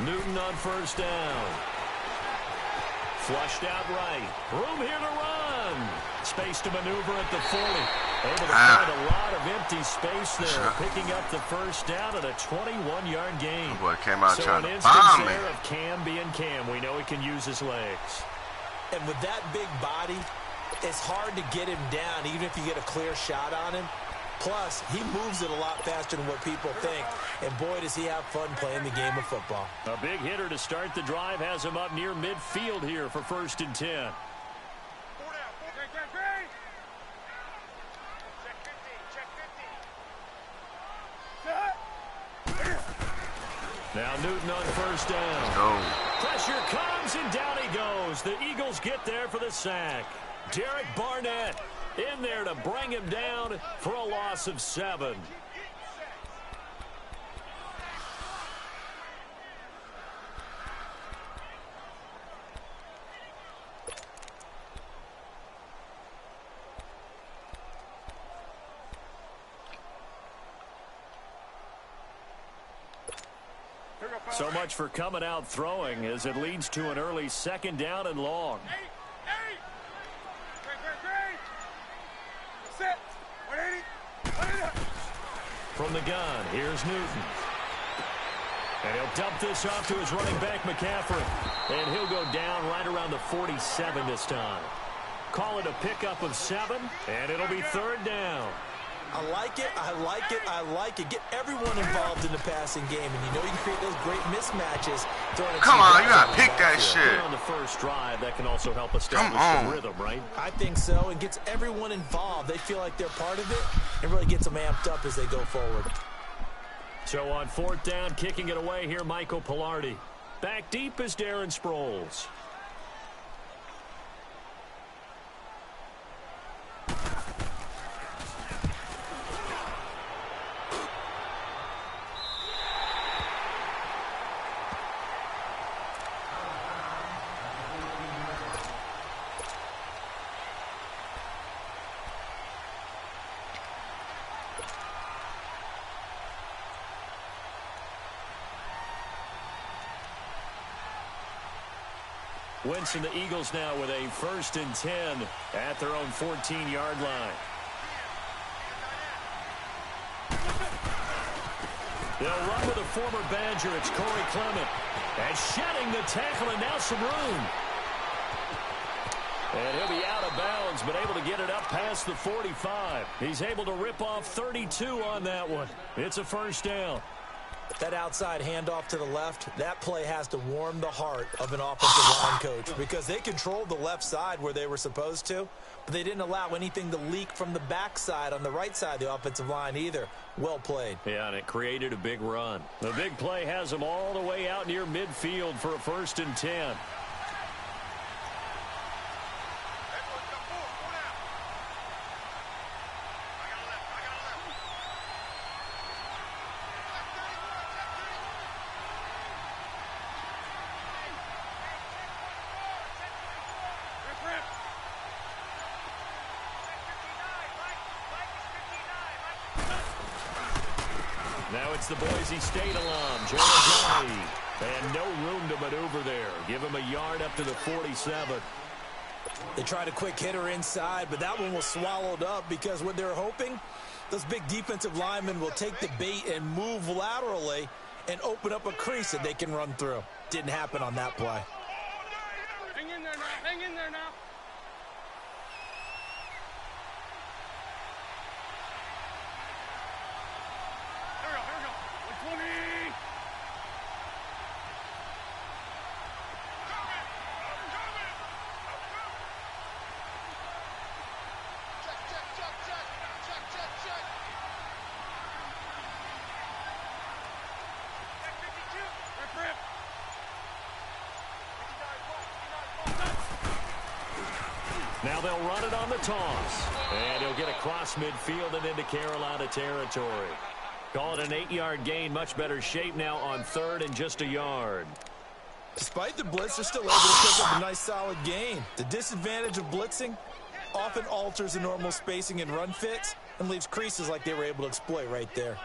Newton on first down. Flushed out right. Room here to run. Space to maneuver at the 40. Able to find a lot of empty space there. Picking up the first down at a 21-yard gain. Boy came out so trying an to bomb there me. of Cam being Cam. We know he can use his legs. And with that big body, it's hard to get him down, even if you get a clear shot on him. Plus, he moves it a lot faster than what people think. And boy, does he have fun playing the game of football. A big hitter to start the drive has him up near midfield here for 1st and 10. Now Newton on first down. Pressure comes, and down he goes. The Eagles get there for the sack. Derek Barnett in there to bring him down for a loss of 7. So much for coming out throwing as it leads to an early 2nd down and long. From the gun, here's Newton. And he'll dump this off to his running back, McCaffrey. And he'll go down right around the 47 this time. Call it a pickup of 7, and it'll be 3rd down. I like it, I like it, I like it. Get everyone involved in the passing game, and you know you can create those great mismatches. Come on, you gotta pick that shit. On the first drive, that can also help establish the rhythm, right? I think so, and gets everyone involved. They feel like they're part of it, and really gets them amped up as they go forward. So on 4th down, kicking it away here, Michael Pilardi. Back deep is Darren Sproles. Winston, the Eagles now with a 1st and 10 at their own 14-yard line. They'll run with a former Badger. It's Corey Clement. And shedding the tackle, and now some room. And he'll be out of bounds, but able to get it up past the 45. He's able to rip off 32 on that one. It's a 1st down. That outside handoff to the left, that play has to warm the heart of an offensive line coach because they controlled the left side where they were supposed to, but they didn't allow anything to leak from the backside on the right side of the offensive line either. Well played. Yeah, and it created a big run. The big play has them all the way out near midfield for a 1st and 10. Now it's the Boise State alum, Joey, and no room to maneuver there. Give him a yard up to the 47. They tried a quick hitter inside, but that one was swallowed up because what they're hoping, those big defensive linemen will take the bait and move laterally and open up a crease that they can run through. Didn't happen on that play. Hang in there now. Hang in there now. Now they'll run it on the toss. And he'll get across midfield and into Carolina territory. Call it an 8-yard gain. Much better shape now on 3rd and just a yard. Despite the blitz, they're still able to pick up a nice solid gain. The disadvantage of blitzing, often alters the normal spacing and run fits and leaves creases like they were able to exploit right there.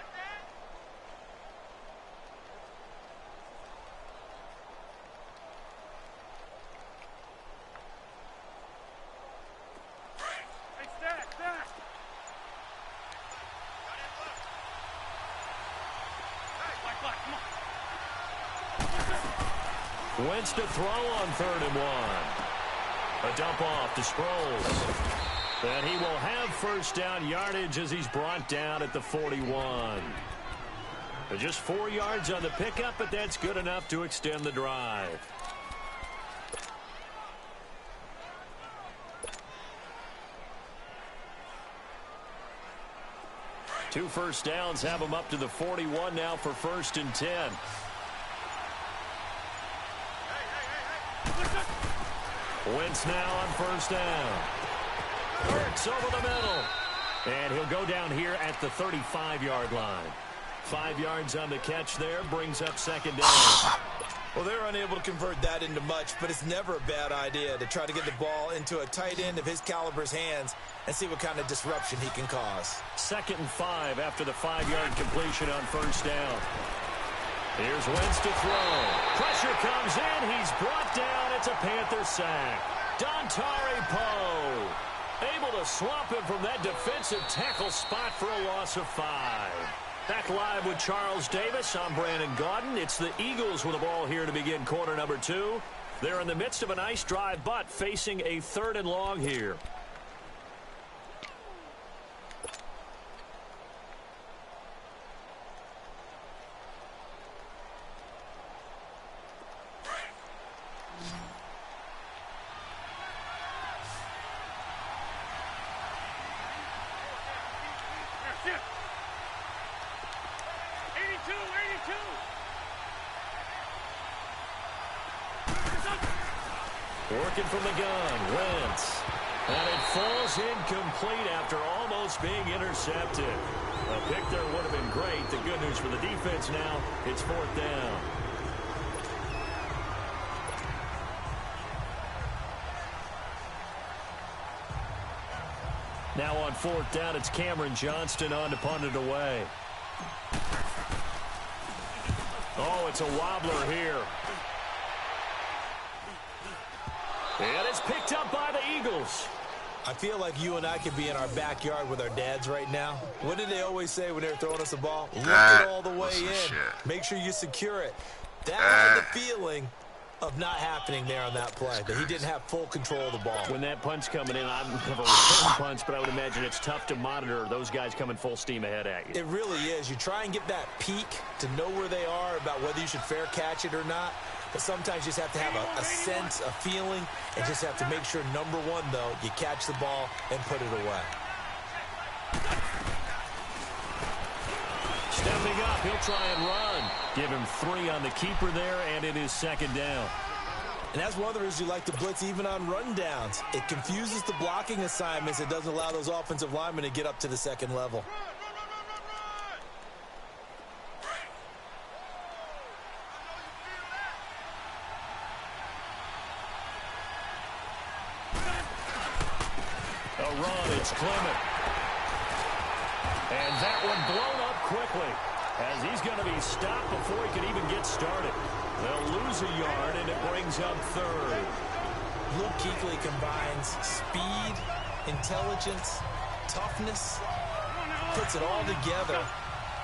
Wentz to throw on 3rd and 1. A dump off to Sproles. And he will have first down yardage as he's brought down at the 41. But just 4 yards on the pickup, but that's good enough to extend the drive. Two first downs have him up to the 41 now for 1st and 10. Wentz now on 1st down. Works over the middle. And he'll go down here at the 35-yard line. 5 yards on the catch there, brings up 2nd down. Well, they're unable to convert that into much, but it's never a bad idea to try to get the ball into a tight end of his caliber's hands and see what kind of disruption he can cause. 2nd and 5 after the 5-yard completion on 1st down. Here's Wentz to throw. Pressure comes in. He's brought down. It's a Panther sack. Dontari Poe able to swamp him from that defensive tackle spot for a loss of 5. Back live with Charles Davis. I'm Brandon Gaudin. It's the Eagles with the ball here to begin quarter number 2. They're in the midst of a nice drive, but facing a 3rd and long here. Working from the gun, Wentz. And it falls incomplete after almost being intercepted. A pick there would have been great. The good news for the defense now, it's 4th down. Now on 4th down, it's Cameron Johnston on to punt it away. Oh, it's a wobbler here. And it's picked up by the Eagles. I feel like you and I could be in our backyard with our dads right now. What did they always say when they were throwing us a ball? Lift it all the way in. Shit. Make sure you secure it. That had the feeling of not happening there on that play, that he didn't have full control of the ball. When that punt's coming in, I've never returned punts, but I would imagine it's tough to monitor those guys coming full steam ahead at you. It really is. You try and get that peek to know where they are, about whether you should fair catch it or not. But sometimes you just have to have a sense, a feeling, and just have to make sure, number one, though, you catch the ball and put it away. Stepping up, he'll try and run. Give him 3 on the keeper there, and it is 2nd down. And that's one of the reasons you like to blitz even on run downs. It confuses the blocking assignments. It doesn't allow those offensive linemen to get up to the 2nd level. A run, it's Clement. And that one blown up quickly as he's going to be stopped before he can even get started. They'll lose a yard, and it brings up 3rd. Luke Kuechly combines speed, intelligence, toughness, puts it all together.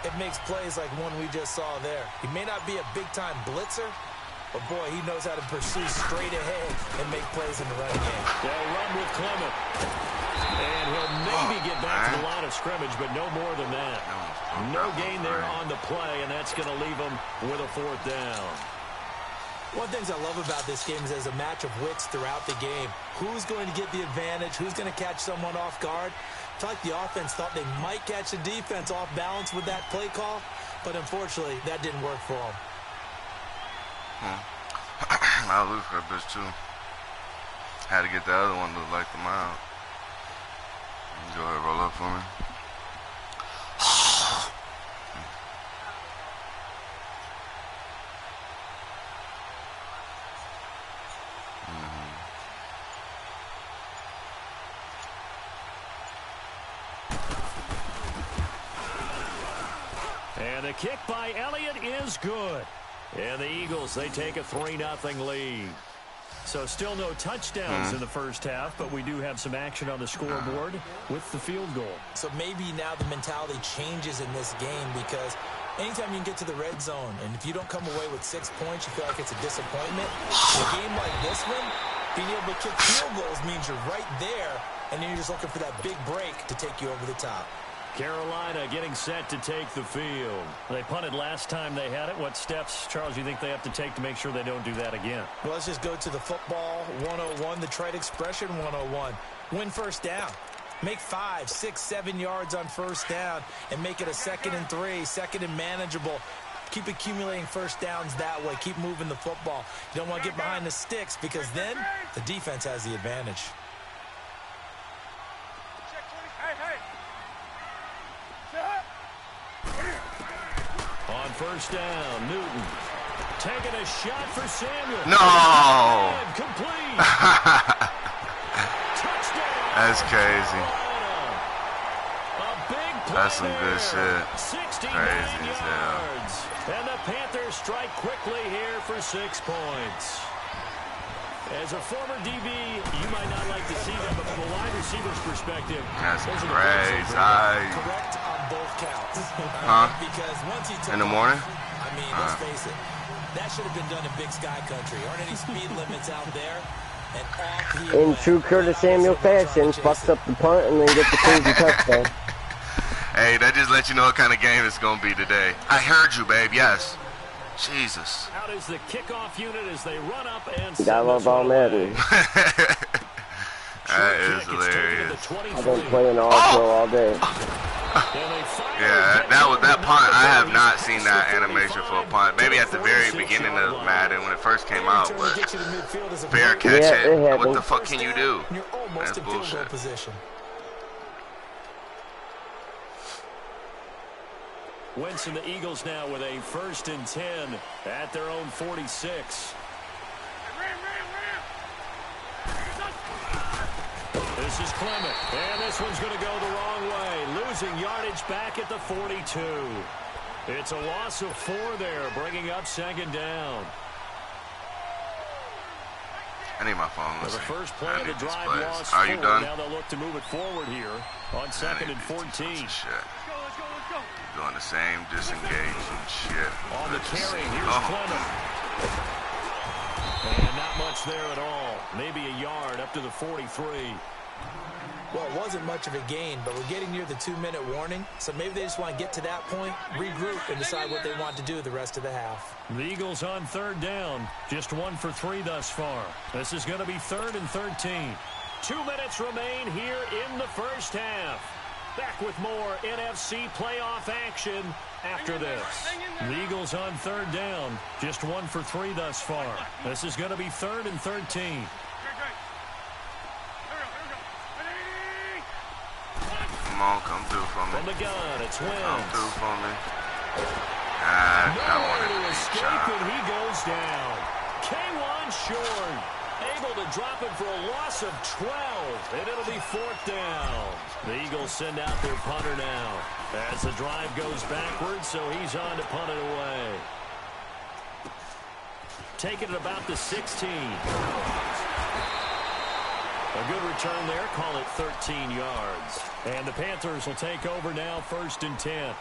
It makes plays like one we just saw there. He may not be a big-time blitzer, but, boy, he knows how to pursue straight ahead and make plays in the running game. They'll run with Clement. And he'll maybe get back to the line of scrimmage, but no more than that. No gain there on the play, and that's going to leave him with a 4th down. One of the things I love about this game is there's a match of wits throughout the game. Who's going to get the advantage? Who's going to catch someone off guard? I feel like the offense thought they might catch the defense off balance with that play call, but unfortunately, that didn't work for them. I'll lose for that bitch, too. Had to get the other one to like them out. Go ahead, roll up for me. And the kick by Elliott is good. And the Eagles, they take a 3-0 lead. So still no touchdowns in the first half, but we do have some action on the scoreboard with the field goal. So maybe now the mentality changes in this game because anytime you can get to the red zone, and if you don't come away with 6 points, you feel like it's a disappointment. In a game like this one, being able to kick field goals means you're right there, and then you're just looking for that big break to take you over the top. Carolina getting set to take the field. They punted last time they had it. What steps, Charles, you think they have to take to make sure they don't do that again? Well, let's just go to the football 101, the trite expression 101. Win first down. Make 5, 6, 7 yards on first down and make it a 2nd and 3, 2nd and manageable. Keep accumulating first downs that way. Keep moving the football. You don't want to get behind the sticks because then the defense has the advantage. On first down, Newton taking a shot for Samuel. No! Complete. Touchdown. That's crazy. A big play. That's some good shit. 69 Crazy as hell. yards. And the Panthers strike quickly here for 6 points. As a former DB, you might not like to see that, but from a wide receiver's perspective, that's those are the crazy. Correct on both counts. Because once he took in the morning? I mean, let's face it, that should have been done in Big Sky Country. Aren't any speed limits out there? And off he in true Curtis Samuel fashion, fucks up the punt and then gets the crazy touchdown. Hey, that just lets you know what kind of game it's going to be today. I heard you, babe. Yes. Jesus. Out is the kickoff unit as they run up and gotta love all Madden. That is hilarious. I've been playing all pro all day. Yeah, that punt, I have not seen that animation for a punt. Maybe at the very beginning of Madden when it first came out, but fair catch it. What the fuck can you do? That's bullshit. Wentz and the Eagles now with a 1st and 10 at their own 46. This is Clement, and this one's going to go the wrong way, losing yardage back at the 42. It's a loss of 4 there, bringing up 2nd down. I need my phone. The first play of the drive lost. Are you done? Now they'll look to move it forward here on 2nd and 14. Doing the same disengaging shit. On the carry, here's Clement. And not much there at all. Maybe a yard up to the 43. Well, it wasn't much of a gain, but we're getting near the 2-minute warning, so maybe they just want to get to that point, regroup, and decide what they want to do the rest of the half. The Eagles on 3rd down, just 1 for 3 thus far. This is going to be 3rd and 13. 2 minutes remain here in the first half. Back with more NFC playoff action after this. The Eagles on 3rd down, just 1 for 3 thus far. This is going to be 3rd and 13. Come on, come through for me. From the gun, it's Wentz. Come through for me. I wanted to escape, and he goes down. K1 short. Able to drop it for a loss of 12, and it'll be 4th down. The Eagles send out their punter now as the drive goes backwards, so he's on to punt it away. Taking it about the 16. A good return there, call it 13 yards. And the Panthers will take over now, 1st and 10.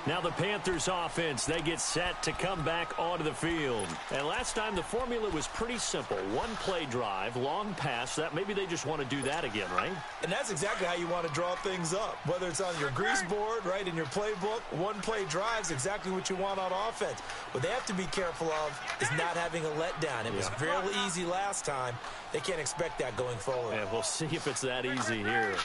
Now the Panthers offense, they get set to come back onto the field. And last time the formula was pretty simple. 1 play drive, long pass. That maybe they just want to do that again, right? And that's exactly how you want to draw things up. Whether it's on your grease board, right, in your playbook, 1 play drive is exactly what you want on offense. What they have to be careful of is not having a letdown. It was fairly easy last time. They can't expect that going forward. Yeah, we'll see if it's that easy here.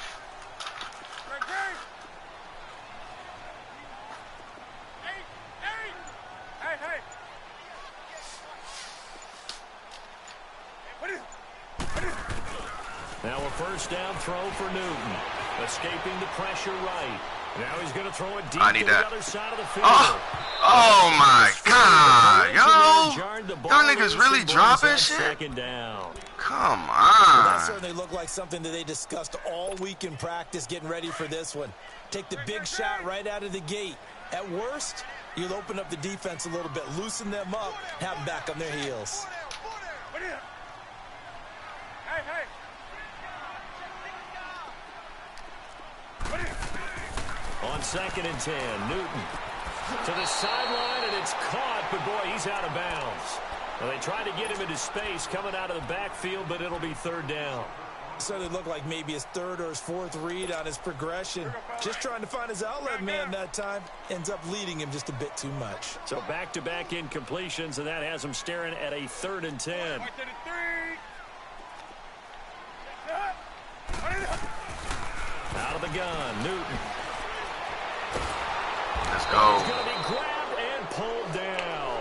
Now a 1st down throw for Newton. Escaping the pressure right. Now he's going to throw it deep to the other side of the field. Oh my God, yo. Y'all niggas really dropping shit? 2nd down. Come on. Well, that certainly looked like something that they discussed all week in practice getting ready for this one. Take the big shot right out of the gate. At worst, you'll open up the defense a little bit, loosen them up, have them back on their heels. On 2nd and 10, Newton to the sideline, and it's caught, but boy, he's out of bounds. Well, they tried to get him into space coming out of the backfield, but it'll be 3rd down. So it looked like maybe his 3rd or his 4th read on his progression. Just trying to find his outlet man that time. Ends up leading him just a bit too much. So back-to-back incompletions, and that has him staring at a 3rd and 10. Out of the gun, Newton. Let's go. He's going to be grabbed and pulled down.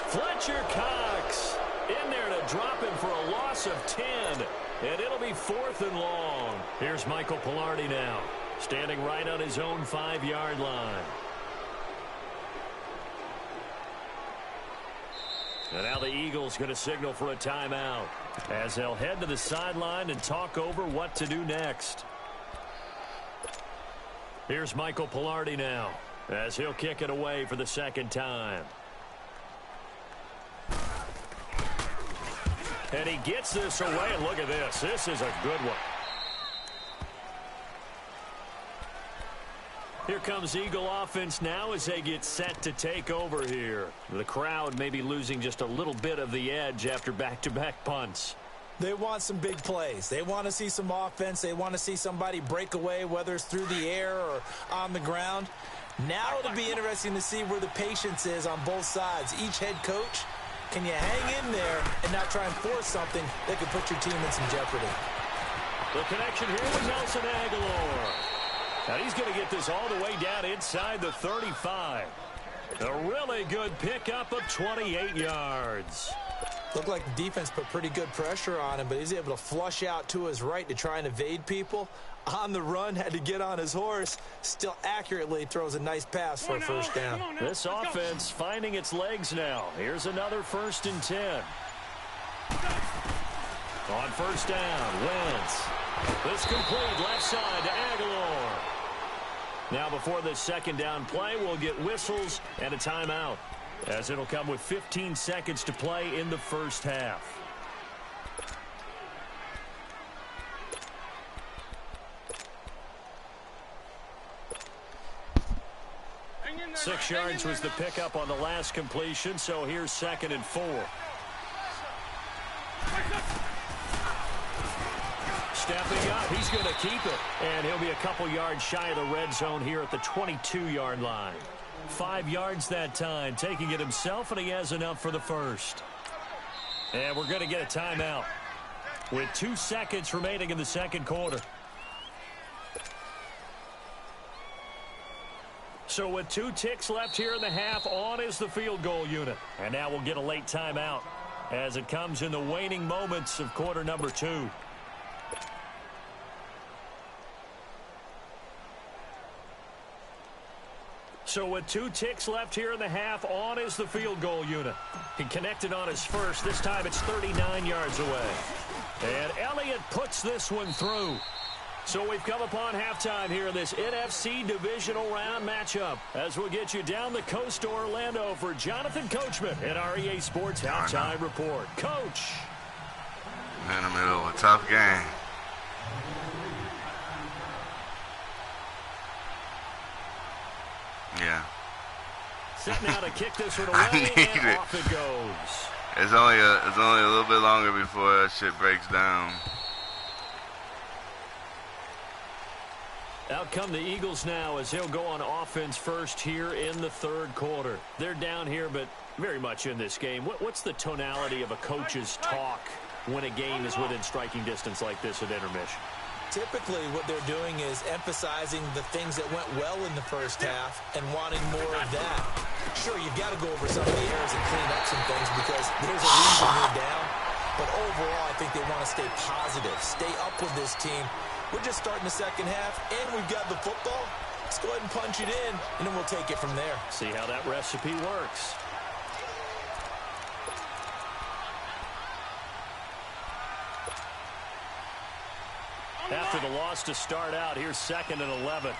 Fletcher Cox in there to drop him for a loss of 10. And it'll be 4th and long. Here's Michael Pilardi now, standing right on his own 5-yard line. And now the Eagles going to signal for a timeout as they'll head to the sideline and talk over what to do next. Here's Michael Pilardi now as he'll kick it away for the 2nd time. And he gets this away, and look at this. This is a good one. Here comes Eagle offense now as they get set to take over here. The crowd may be losing just a little bit of the edge after back-to-back punts. They want some big plays. They want to see some offense. They want to see somebody break away, whether it's through the air or on the ground. Now it'll be interesting to see where the patience is on both sides. Each head coach, can you hang in there and not try and force something that could put your team in some jeopardy? The connection here with Nelson Aguilar. Now he's going to get this all the way down inside the 35. A really good pickup of 28 yards. Looked like the defense put pretty good pressure on him, but he's able to flush out to his right to try and evade people. On the run, had to get on his horse. Still accurately throws a nice pass for a 1st down. This offense finding its legs now. Here's another 1st and 10. On 1st down, Wentz. This complete left side to Aguilar. Now before this 2nd down play, we'll get whistles and a timeout, as it'll come with 15 seconds to play in the 1st half. Six yards was the pickup on the last completion, so here's 2nd and 4. Stepping up, he's going to keep it. And he'll be a couple yards shy of the red zone here at the 22-yard line. 5 yards that time, taking it himself, and he has enough for the 1st. And we're going to get a timeout with 2 seconds remaining in the 2nd quarter. So with 2 ticks left here in the half, on is the field goal unit. And now we'll get a late timeout as it comes in the waning moments of quarter number 2. So with 2 ticks left here in the half, on is the field goal unit. He connected on his first. This time it's 39 yards away. And Elliott puts this one through. So we've come upon halftime here in this NFC divisional round matchup as we'll get you down the coast to Orlando for Jonathan Coachman at our EA Sports Halftime Report. Coach. In the middle of a tough game. Yeah. Set now to kick this one away, and off it goes. It's only a little bit longer before that shit breaks down. Out come the Eagles now as he'll go on offense first here in the 3rd quarter. They're down here, but very much in this game. What's the tonality of a coach's talk when a game is within striking distance like this at intermission? Typically, what they're doing is emphasizing the things that went well in the 1st half and wanting more of that. Sure, you've got to go over some of the errors and clean up some things because there's a reason you're down. But overall, I think they want to stay positive, stay up with this team. We're just starting the 2nd half, and we've got the football. Let's go ahead and punch it in, and then we'll take it from there. See how that recipe works. After the loss to start out, here's 2nd and 11.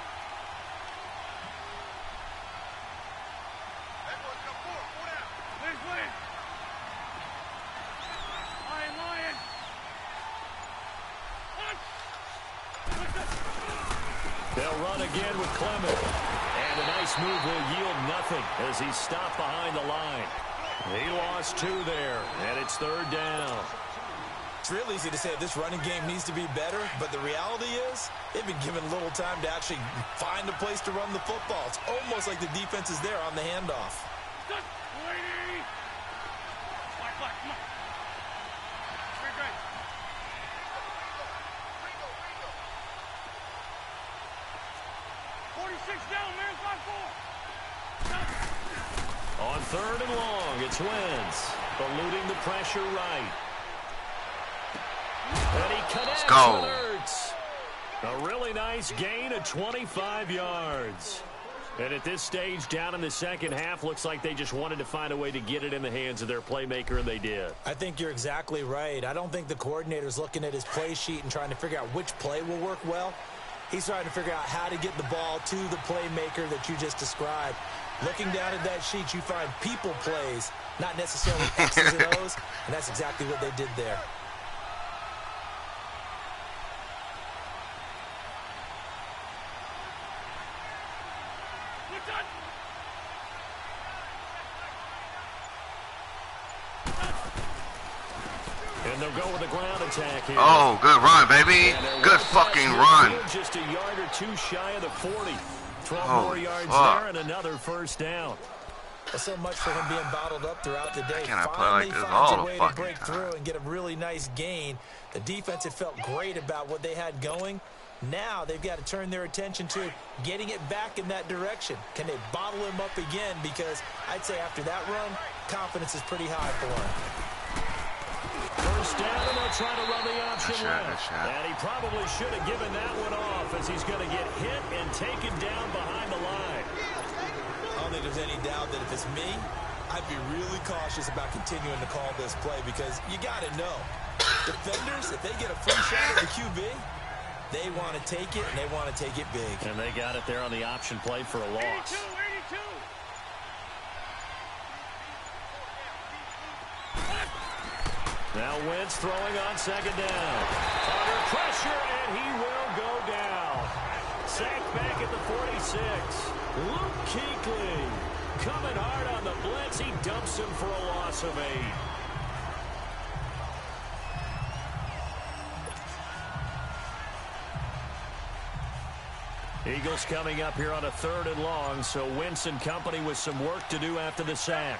They'll run again with Clement. And a nice move will yield nothing as he's stopped behind the line. He lost 2 there, and it's 3rd down. It's real easy to say this running game needs to be better, but the reality is they've been given little time to actually find a place to run the football. It's almost like the defense is there on the handoff. On 3rd and long, it's Wentz, eluding the pressure right. And he connects with Ertz. A really nice gain of 25 yards. And at this stage, down in the second half, looks like they just wanted to find a way to get it in the hands of their playmaker, and they did. I think you're exactly right. I don't think the coordinator's looking at his play sheet and trying to figure out which play will work well. He's trying to figure out how to get the ball to the playmaker that you just described. Looking down at that sheet, you find people plays, not necessarily X's and O's, and that's exactly what they did there. And they'll go with a ground attack here. Oh, good run, baby. Good fucking run. Just a yard or 2 shy of the 40. 12 more yards there and another 1st down. So much for him being bottled up throughout the day. Can I play Finally like this finds all a way the to fucking break through and get a really nice gain. The defense had felt great about what they had going. Now they've got to turn their attention to getting it back in that direction. Can they bottle him up again? Because I'd say after that run, confidence is pretty high for him. 1st down, and they'll try to run the option left. And he probably should have given that one off as he's going to get hit and taken down behind the line. I don't think there's any doubt that if it's me, I'd be really cautious about continuing to call this play because you got to know. Defenders, if they get a free shot at the QB, they want to take it, and they want to take it big. And they got it there on the option play for a loss. 82. Now Wentz throwing on 2nd down. Under pressure, and he will go down. Sacked back at the 46. Luke Kuechly coming hard on the blitz. He dumps him for a loss of 8. Eagles coming up here on a 3rd and long, so Wentz and company with some work to do after the sack.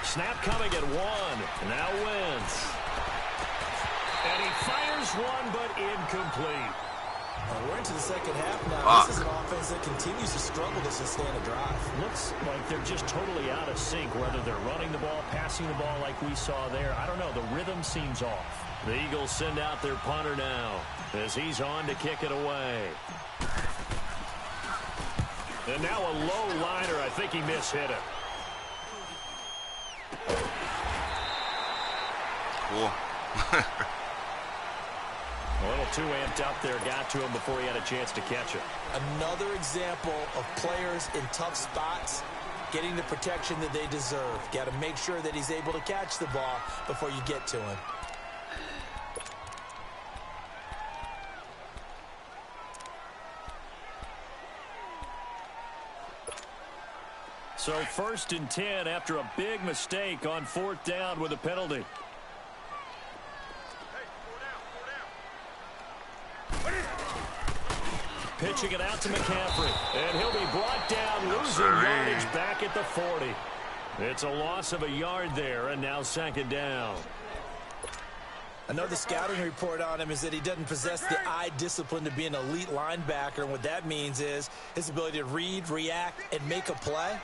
Snap coming at 1. Now Wentz. And he fires one, but incomplete. We're into the second half now. This is an offense that continues to struggle to sustain a drive. Looks like they're just totally out of sync, whether they're running the ball, passing the ball like we saw there. I don't know. The rhythm seems off. The Eagles send out their punter now as he's on to kick it away. And now a low liner. I think he mishit it. Cool. A little too amped up there. Got to him before he had a chance to catch it. Another example of players in tough spots getting the protection that they deserve. Got to make sure that he's able to catch the ball before you get to him. So 1st and 10 after a big mistake on 4th down with a penalty. Pitching it out to McCaffrey. And he'll be brought down, losing yardage back at the 40. It's a loss of a yard there, and now 2nd down. I know the scouting report on him is that he doesn't possess the eye discipline to be an elite linebacker. And what that means is his ability to read, react, and make a play.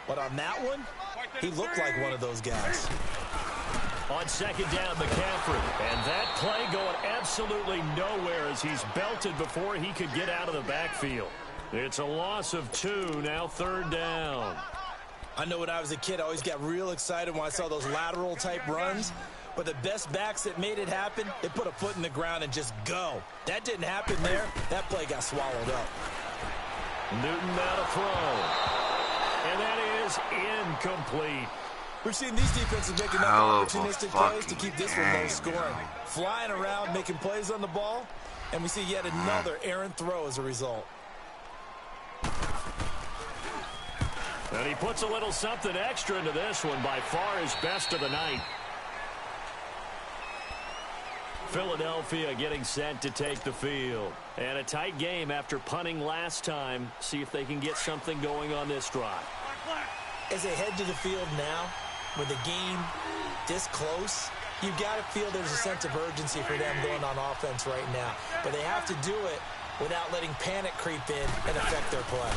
But on that one, he looked like one of those guys. On 2nd down, McCaffrey. And that play going absolutely nowhere as he's belted before he could get out of the backfield. It's a loss of 2, now 3rd down. I know when I was a kid, I always got real excited when I saw those lateral type runs. But the best backs that made it happen, they put a foot in the ground and just go. That didn't happen there. That play got swallowed up. Newton now to throw. And that is incomplete. We're seeing these defenses making enough opportunistic plays to keep this one low scoring. Flying around, making plays on the ball, and we see yet another errant throw as a result. And he puts a little something extra into this one, by far his best of the night. Philadelphia getting set to take the field. And a tight game after punting last time. See if they can get something going on this drive. As they head to the field now, with the game this close, you've got to feel there's a sense of urgency for them going on offense right now. But they have to do it without letting panic creep in and affect their play.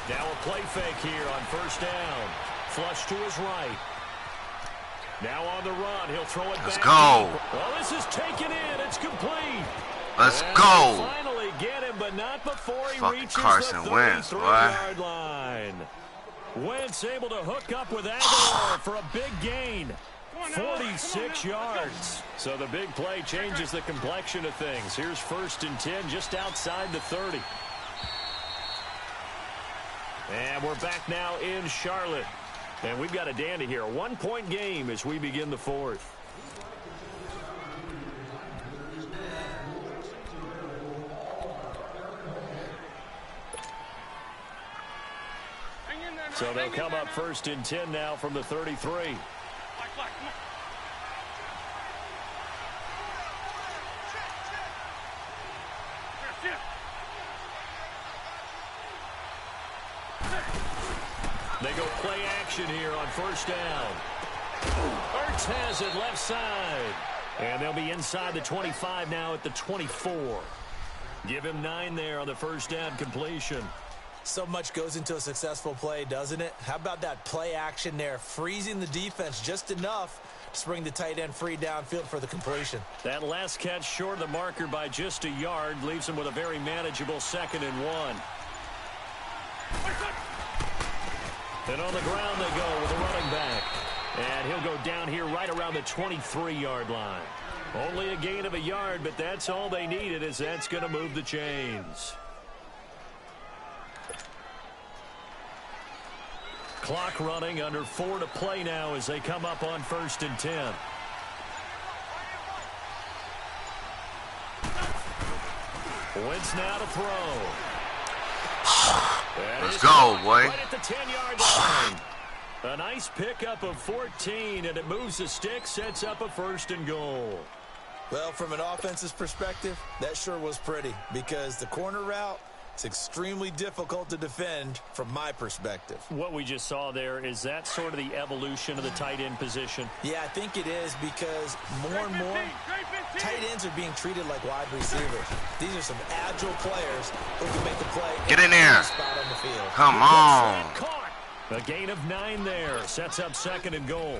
Now a play fake here on first down. Flush to his right. Now on the run. He'll throw it back. Let's go. Oh, this is taken in. It's complete. Let's and go. Finally get him, but not before he Fucking reaches Carson the Wentz, 33-yard line. Wentz able to hook up with Aguilar for a big gain. 46 yards. So the big play changes the complexion of things. Here's 1st and 10 just outside the 30. And we're back now in Charlotte. And we've got a dandy here. A 1-point game as we begin the 4th. So they'll come up 1st and 10 now from the 33. They go play action here on first down. Ertz has it left side. And they'll be inside the 25 now at the 24. Give him 9 there on the first down completion. So much goes into a successful play, doesn't it? How about that play action there, freezing the defense just enough to bring the tight end free downfield for the completion. That last catch short of the marker by just a yard leaves him with a very manageable 2nd and 1. And on the ground they go with a running back. And he'll go down here right around the 23-yard line. Only a gain of a yard, but that's all they needed, as that's going to move the chains. Clock running, under 4 to play now as they come up on 1st and 10. Wentz now to throw. Let's go, boy. Right at the 10-yard line. A nice pickup of 14, and it moves the stick, sets up a 1st and goal. Well, from an offensive perspective, that sure was pretty, because the corner route, it's extremely difficult to defend from my perspective. What we just saw there, is that sort of the evolution of the tight end position? Yeah, I think it is, because more and more tight ends are being treated like wide receivers. These are some agile players who can make the play. Get in there. Spot on the field. Come on. A gain of 9 there. Sets up 2nd and goal.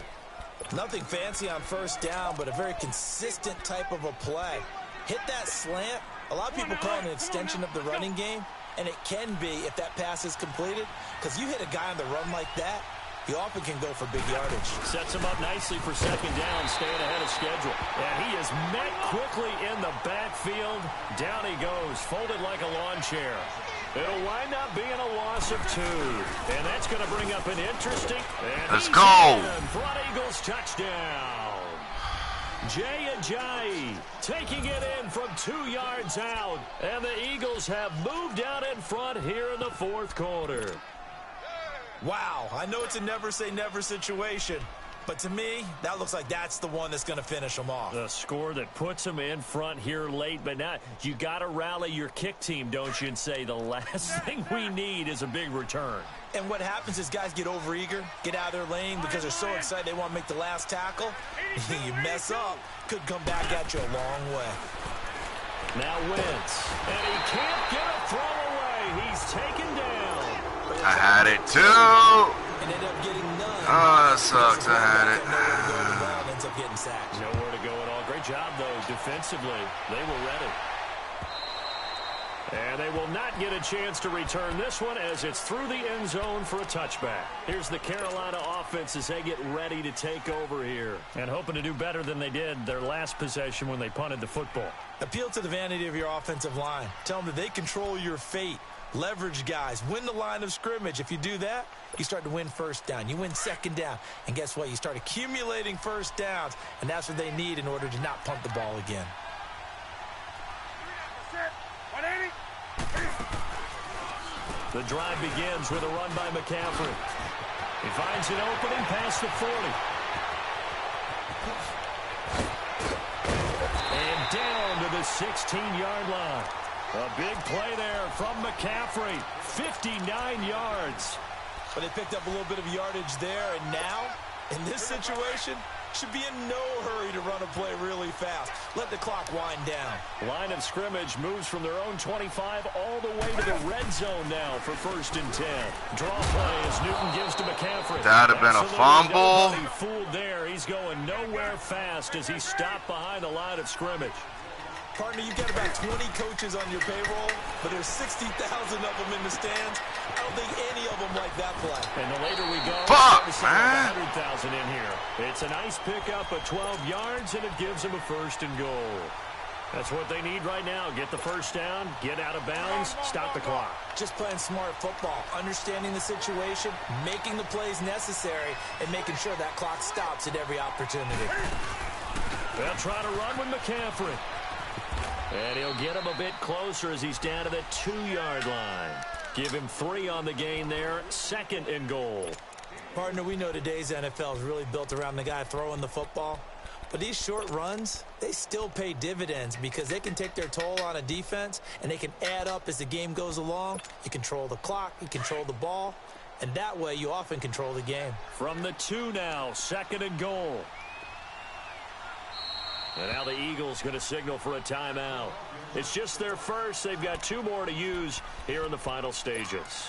Nothing fancy on first down, but a very consistent type of a play. Hit that slant. A lot of people call it an extension of the running game, and it can be if that pass is completed, because you hit a guy on the run like that, he often can go for big yardage. Sets him up nicely for 2nd down, staying ahead of schedule. And he is met quickly in the backfield. Down he goes, folded like a lawn chair. It'll wind up being a loss of 2. And that's going to bring up an interesting... Let's go. Front Eagles touchdown. Jay Ajayi taking it in from 2 yards out. And the Eagles have moved out in front here in the 4th quarter. Wow, I know it's a never-say-never situation, but to me, that looks like that's the one that's going to finish them off. The score that puts them in front here late, but not. You got to rally your kick team, don't you, and say the last thing we need is a big return. And what happens is guys get overeager, get out of their lane because they're so excited they want to make the last tackle. You mess up, could come back at you a long way. Now Wentz, and he can't get a throw away. He's taken down. I had it too. And ended up getting none. Oh, that sucks. I had it. Ends up getting sacked. Nowhere to go at all. Great job, though, defensively. They were ready. And they will not get a chance to return this one as it's through the end zone for a touchback. Here's the Carolina offense as they get ready to take over here. And hoping to do better than they did their last possession when they punted the football. Appeal to the vanity of your offensive line. Tell them that they control your fate. Leverage guys. Win the line of scrimmage. If you do that, you start to win first down. You win second down. And guess what? You start accumulating first downs. And that's what they need in order to not punt the ball again. The drive begins with a run by McCaffrey. He finds an opening past the 40. And down to the 16-yard line. A big play there from McCaffrey. 59 yards. But they picked up a little bit of yardage there, and now, in this situation, should be in no hurry to run a play really fast. Let the clock wind down. Line of scrimmage moves from their own 25 all the way to the red zone now for 1st and 10. Draw play as Newton gives to McCaffrey. That would have been a fumble. Nobody fooled there. He's going nowhere fast as he stopped behind the line of scrimmage. Partner, you've got about 20 coaches on your payroll, but there's 60,000 of them in the stands. I don't think any of them like that play. And the later we go, fuck, man. 100,000 in here. It's a nice pickup of 12 yards, and it gives them a 1st and goal. That's what they need right now. Get the first down, get out of bounds, stop the clock. Just playing smart football, understanding the situation, making the plays necessary, and making sure that clock stops at every opportunity. They'll try to run with McCaffrey. And he'll get him a bit closer as he's down to the 2-yard line. Give him 3 on the gain there. 2nd and goal. Partner, we know today's NFL is really built around the guy throwing the football. But these short runs, they still pay dividends because they can take their toll on a defense and they can add up as the game goes along. You control the clock, you control the ball, and that way you often control the game. From the 2 now, 2nd and goal. And now the Eagles going to signal for a timeout. It's just their first. They've got 2 more to use here in the final stages.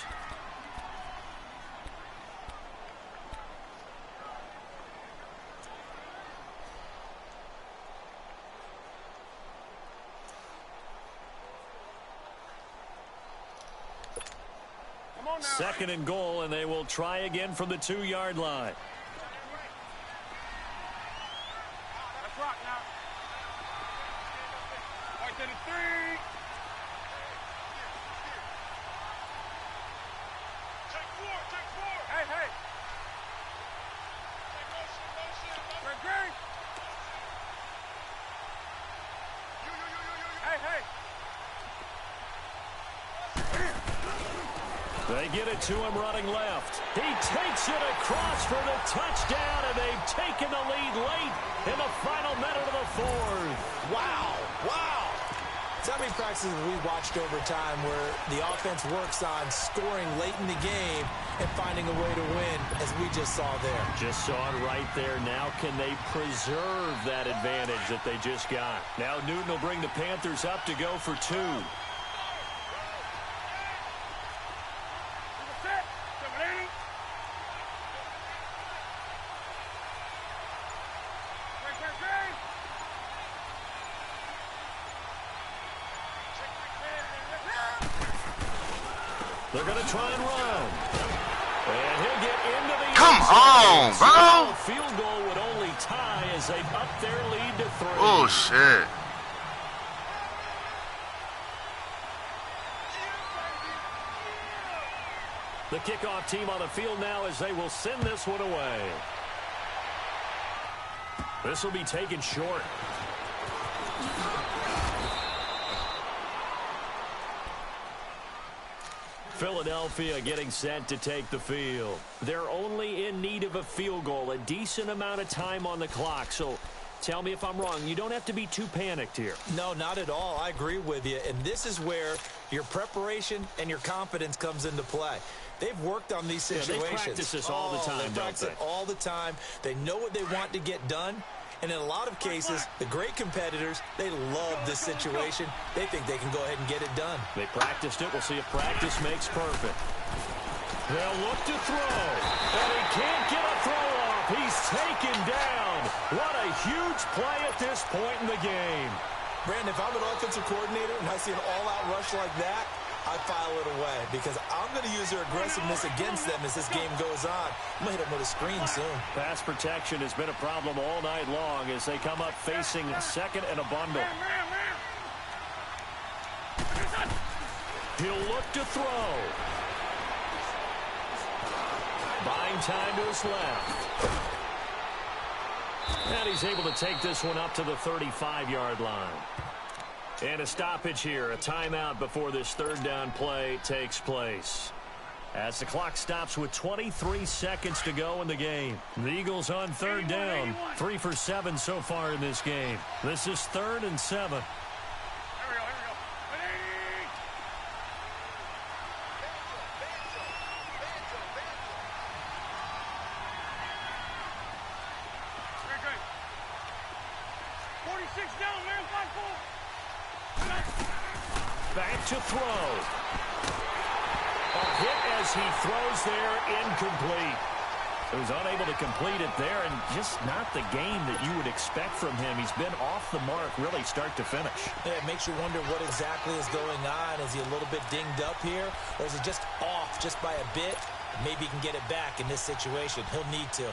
Second and goal, and they will try again from the 2-yard line. They get it to him running left. He takes it across for the touchdown, and they've taken the lead late in the final minute of the 4th. Wow. Wow. So many practices we watched over time where the offense works on scoring late in the game and finding a way to win, as we just saw there. Just saw it right there. Now can they preserve that advantage that they just got? Now Newton will bring the Panthers up to go for 2. They're going to try and run. And he'll get into the Come on, bro. Field goal would only tie as they up their lead to 3. Oh, shit. The kickoff team on the field now as they will send this one away. This will be taken short. Philadelphia getting set to take the field. They're only in need of a field goal, a decent amount of time on the clock. So tell me if I'm wrong. You don't have to be too panicked here. No, not at all. I agree with you. And this is where your preparation and your confidence comes into play. They've worked on these situations. Yeah, they practice this all the time, they practice it all the time. They know what they want to get done. And in a lot of cases, the great competitors, they love this situation. They think they can go ahead and get it done. They practiced it. We'll see if practice makes perfect. They'll look to throw. And he can't get a throw off. He's taken down. What a huge play at this point in the game. Brandon, if I'm an offensive coordinator and I see an all-out rush like that, I file it away because I'm going to use their aggressiveness against them as this game goes on. I'm going to hit them with a screen soon. Pass protection has been a problem all night long as they come up facing second and a bundle. He'll look to throw. Buying time to his left. And he's able to take this one up to the 35-yard line. And a stoppage here, a timeout before this third down play takes place. As the clock stops with 23 seconds to go in the game. The Eagles on third down, 3 for 7 so far in this game. This is 3rd and 7. Back to throw. A hit as he throws there, incomplete. He was unable to complete it there, and just not the game that you would expect from him. He's been off the mark, really start to finish. Yeah, it makes you wonder what exactly is going on. Is he a little bit dinged up here, or is it just off just by a bit? Maybe he can get it back in this situation. He'll need to.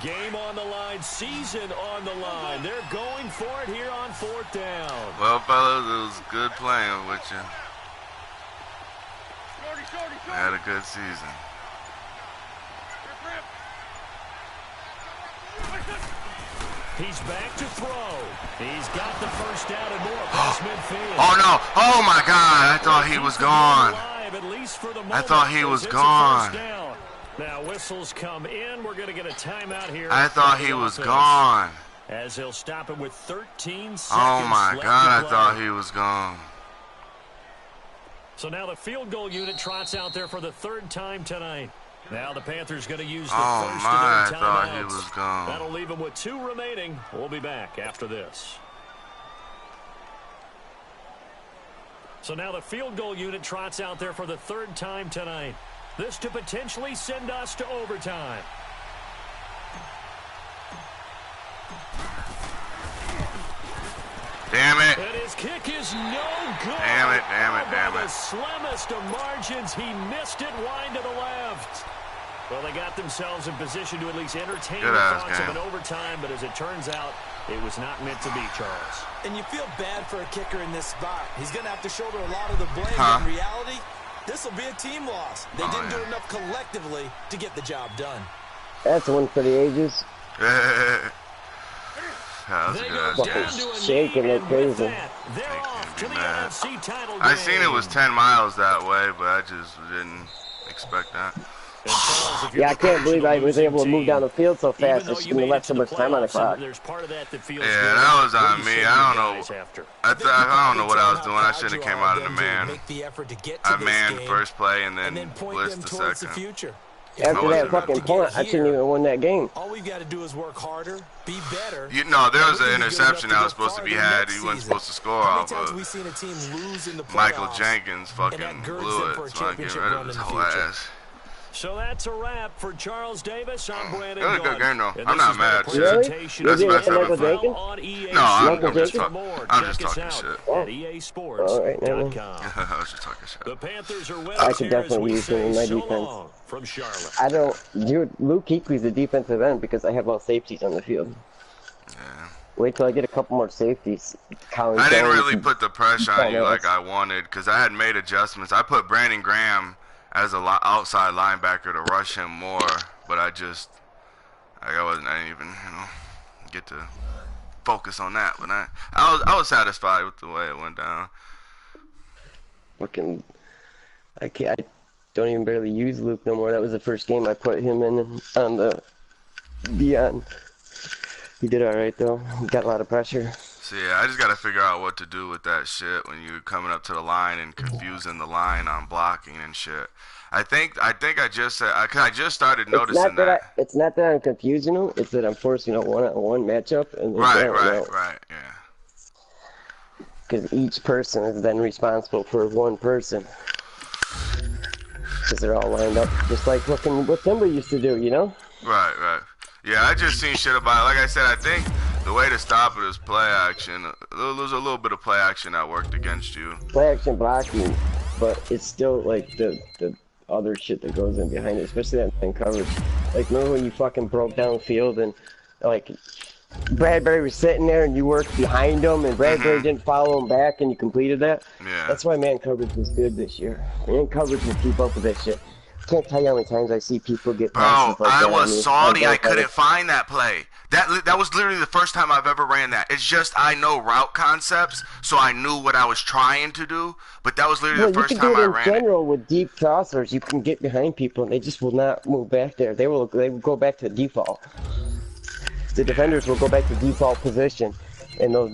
Game on the line, season on the line. They're going for it here on 4th down. Well, fellas, it was good playing with you. I had a good season. He's back to throw. He's got the first down and more past midfield. Oh, no. Oh, my God. I thought he was gone. I thought he was gone. Now whistles come in. We're going to get a timeout here. I thought he was gone. As he'll stop it with 13 seconds. Oh my God, I play. thought he was gone. So now the field goal unit trots out there for the 3rd time tonight. Now the Panthers going to use the Oh first my, of their I thought timeouts. he was gone. That'll leave him with 2 remaining. We'll be back after this. So now the field goal unit trots out there for the 3rd time tonight. This to potentially send us to overtime. Damn it. And his kick is no good. Damn it, damn it, damn By it. the slimmest of margins, he missed it wide to the left. Well, they got themselves in position to at least entertain the thoughts of an overtime, but as it turns out, it was not meant to be, Charles. And you feel bad for a kicker in this spot. He's going to have to shoulder a lot of the blame. But in reality, this will be a team loss. They didn't do enough collectively to get the job done. That's one for the ages. That was a good Fucking shaking like crazy. They're off to the NFC title game. I seen it was 10 miles that way, but I just didn't expect that. Yeah, I can't believe I was able to move down the field so fast. I shouldn't have left so much time on the clock. Yeah, that was on me. I don't know. I don't know what I was doing. I shouldn't have came out in the man. I manned the first play and then blitzed the second. After that fucking punt, I shouldn't even win that game. All we've got to do is work harder, be better. You know, there was an interception that was supposed to be had. He wasn't supposed to score off of. Michael Jenkins fucking blew it, so I get rid of his whole ass. So that's a wrap for Charles Davis. I'm Brandon. It was a good game, though. I'm not mad. Really? That's the best ever played. No, I'm just talking shit. Oh. All right, never mind. I was just talking shit. The Panthers are I could definitely use him in my defense. From Charlotte. I don't. Luke Kuechly's the defensive end because I have all safeties on the field. Yeah. Wait till I get a couple more safeties. I didn't really put the pressure on you like I wanted because I had made adjustments. I put Brandon Graham as a outside linebacker to rush him more, but I didn't even, get to focus on that. But I was satisfied with the way it went down. Fucking, I don't even barely use Luke no more. That was the first game I put him in on the Beyond. He did all right though. He got a lot of pressure. So yeah, I just gotta figure out what to do with that shit when you're coming up to the line and confusing the line on blocking and shit. I think I just started noticing that. It's not that I'm confusing them. It's that I'm forcing a one-on-one matchup. And Right, yeah. Because each person is then responsible for one person. because they're all lined up, just like looking what Simba used to do, you know? Right, right. Yeah, I just seen shit about it. Like I said, I think the way to stop it is play action. There's a little bit of play action that worked against you. Play action blocking, but it's still like the other shit that goes in behind it, especially that man coverage. Like, remember when you fucking broke downfield and like Bradbury was sitting there and you worked behind him and Bradbury didn't follow him back and you completed that? Yeah. That's why man coverage is good this year. Man coverage will keep up with that shit. Can't tell you how many times I see people get passes Bro, like I that. was salty. I couldn't coverage. find that play. That was literally the first time I've ever ran that. It's just I know route concepts, so I knew what I was trying to do. But that was literally Well, the you first can do time it I in ran it. general with deep crossers. You can get behind people and they just will not move back there. They will go back to default. The defenders will go back to default position, and those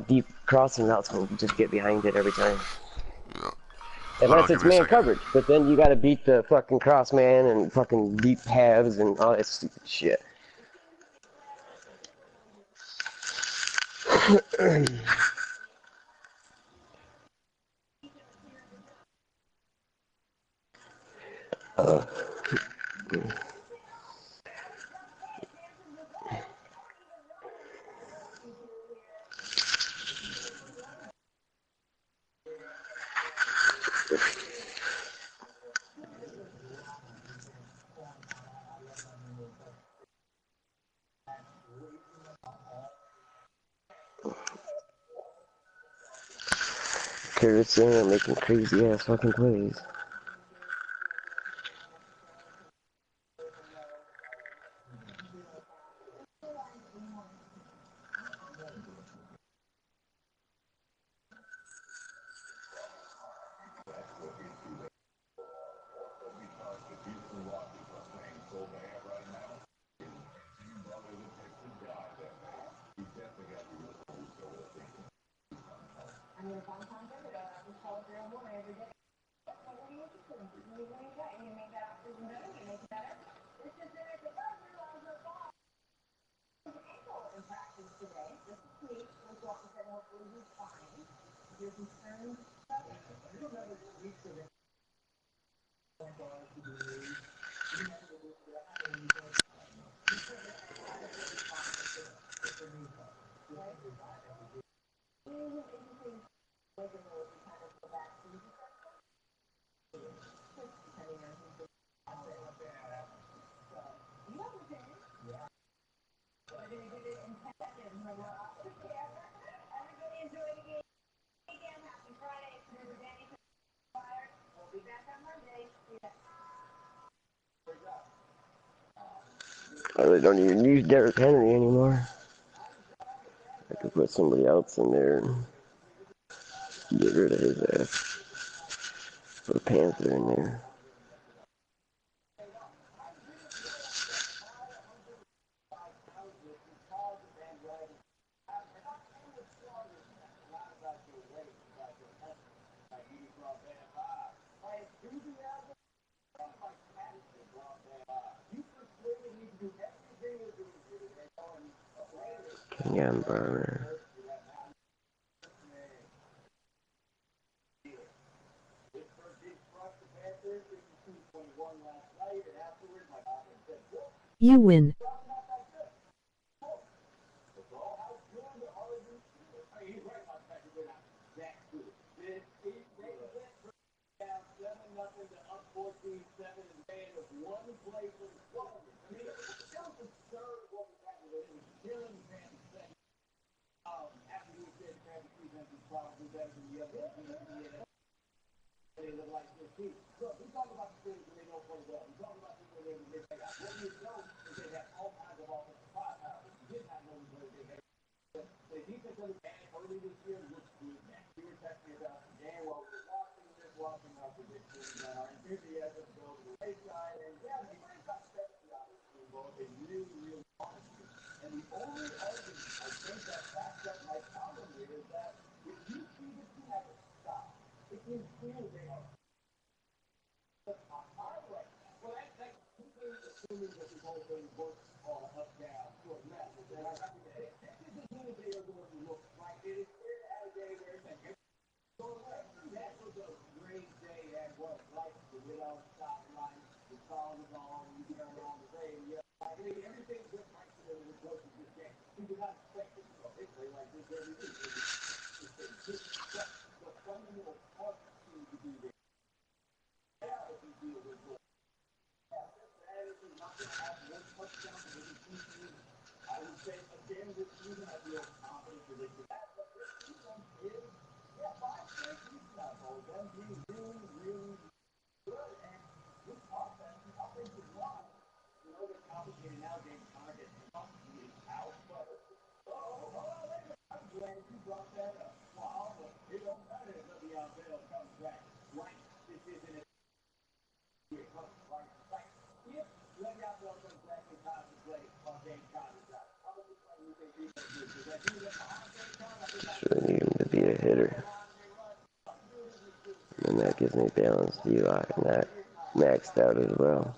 deep crossing routes will just get behind it every time. Yeah. Hold Unless on, give it's me a man second. coverage, but then you got to beat the fucking cross man and fucking deep halves and all that stupid shit. Curtis in making crazy ass fucking plays. I really don't even use Derrick Henry anymore. I could put somebody else in there and get rid of his ass. Put a Panther in there. Kenyon Barner. You win. Should need him to be a hitter. And that gives me balanced D-Lock, and that maxed out as well.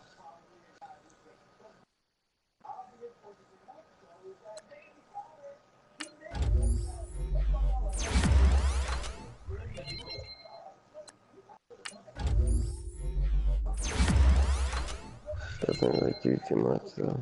Doesn't really do too much though.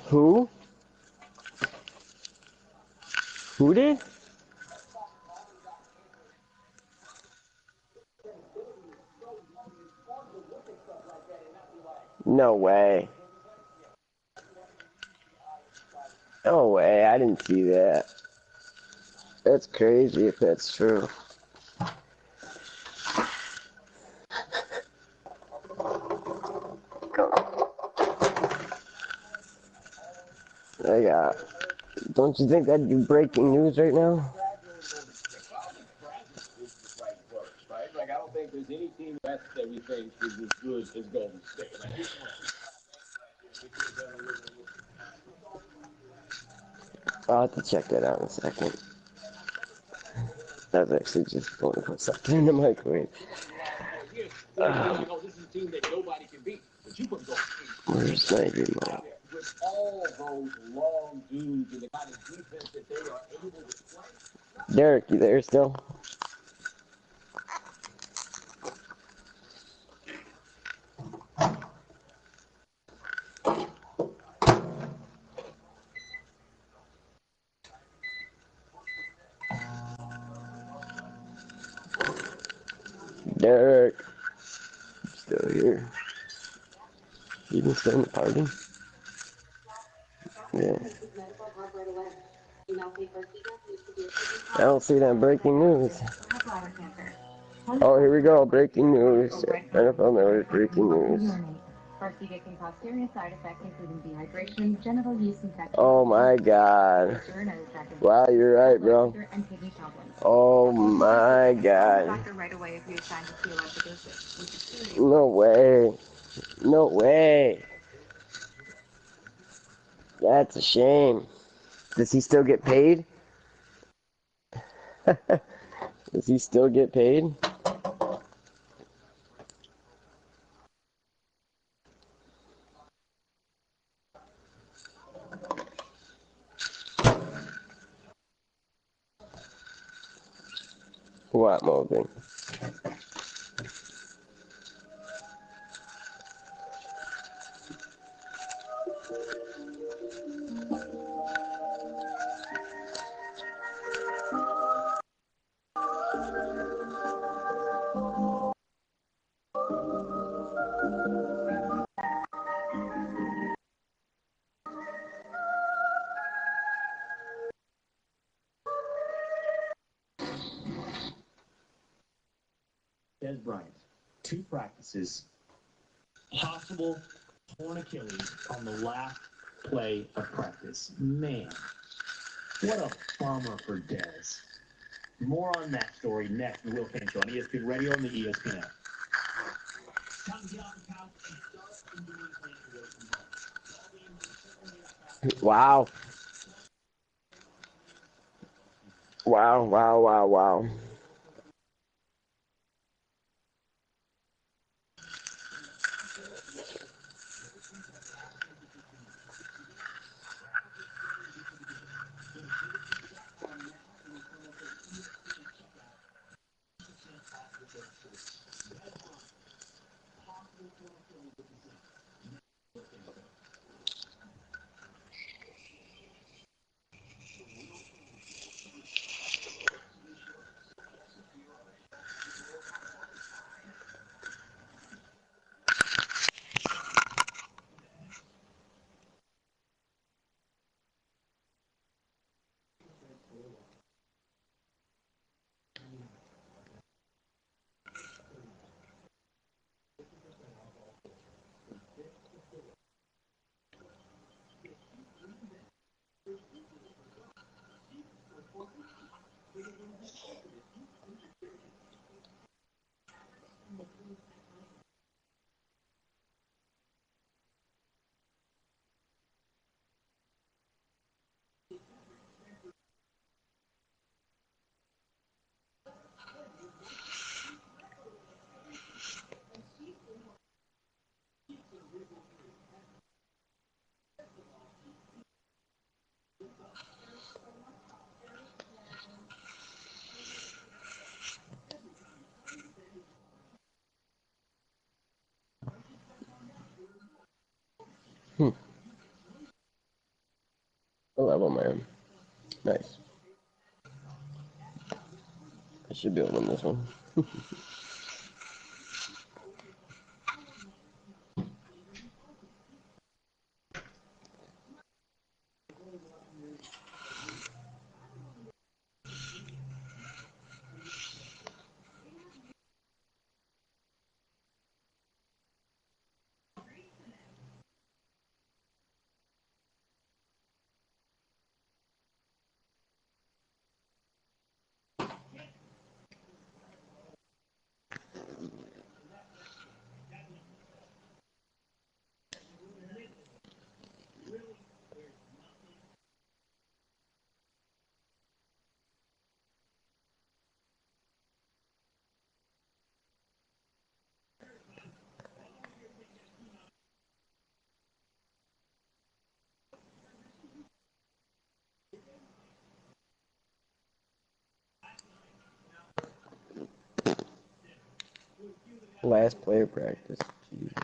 Who? Who did? No way. No way, I didn't see that. That's crazy if that's true. I got. Don't you think that'd be breaking news right now? Like, I don't think there's any team West that we think is as good as Golden State. I'll have to check that out in a second. I was actually just going to put something in the microwave. This is a team that nobody can beat. But you put Golden State. Where's my remote? With all those long dudes and the kind of defense that they are able to play. Derek, you there still? Derek, still here. You can still in the party? Yeah. I don't see that breaking news. Oh, here we go. Breaking news. NFL Network breaking news. Farxiga can cause serious side effects including dehydration, genital yeast infection. Oh my God. Wow, you're right, bro. Oh my God. No way. No way. That's a shame. Does he still get paid? Does he still get paid? What, Moby? Des Bryant, 2 practices, possible torn Achilles on the last play of practice. Man, what a bummer for Des. More on that story next. Will Finch on ESPN Radio and the ESPN app. Wow. Wow, wow, wow, wow. level, man. Nice. I should be able to win this one. Last player practice. Jesus.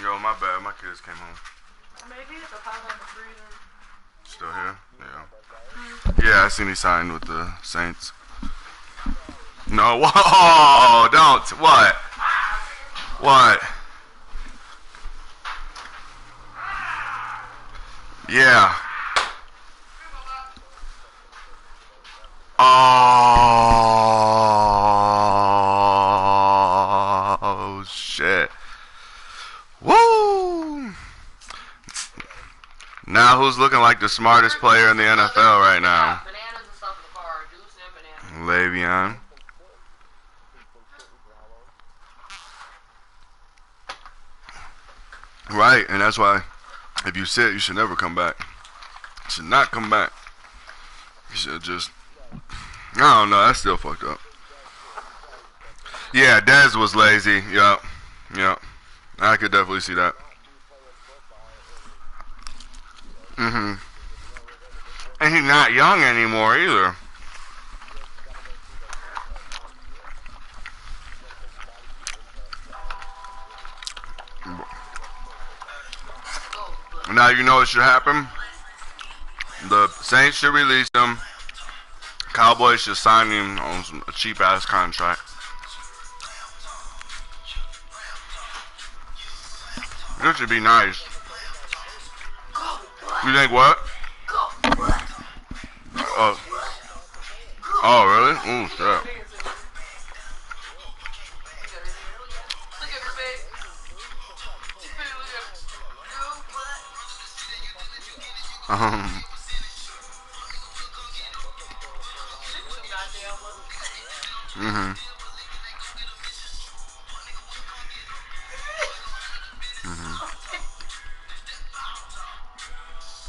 Yo, my bad. My kids came home. Maybe it's a pile on the freezer. Still here? Yeah. Yeah, I seen he signed with the Saints. No, whoa, don't. What? What? Yeah. Oh, shit. Woo! Now who's looking like the smartest player in the NFL right now? Le'Veon. Right, and that's why if you sit, you should never come back. You should not come back. You should just... I don't know, that's still fucked up. Yeah, Dez was lazy. Yup. Yup. I could definitely see that. And he's not young anymore either. Now you know what should happen? The Saints should release him. Cowboys should sign him on a cheap ass contract. This should be nice. You think what? Oh, really? Ooh, shit.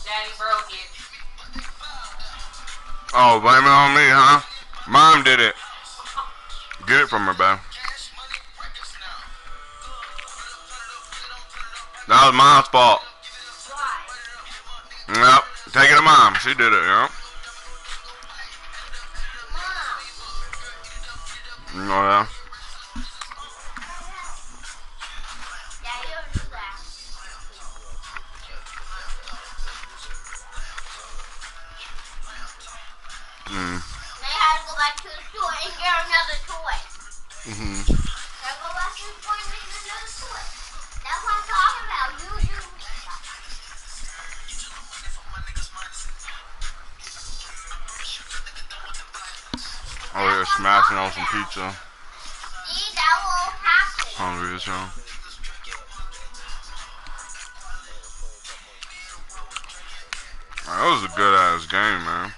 Daddy broke it. Oh, blame it on me, huh? Mom did it. Get it from her, babe. That was Mom's fault. Yep, take it to Mom. She did it, you know? Oh, yeah. They had to go back to the store and get another toy. They go back to the store and get another toy. That's what I'm talking about. You. Oh, you're smashing on some pizza. See, that will happen. Hungry as hell. That was a good ass game, man.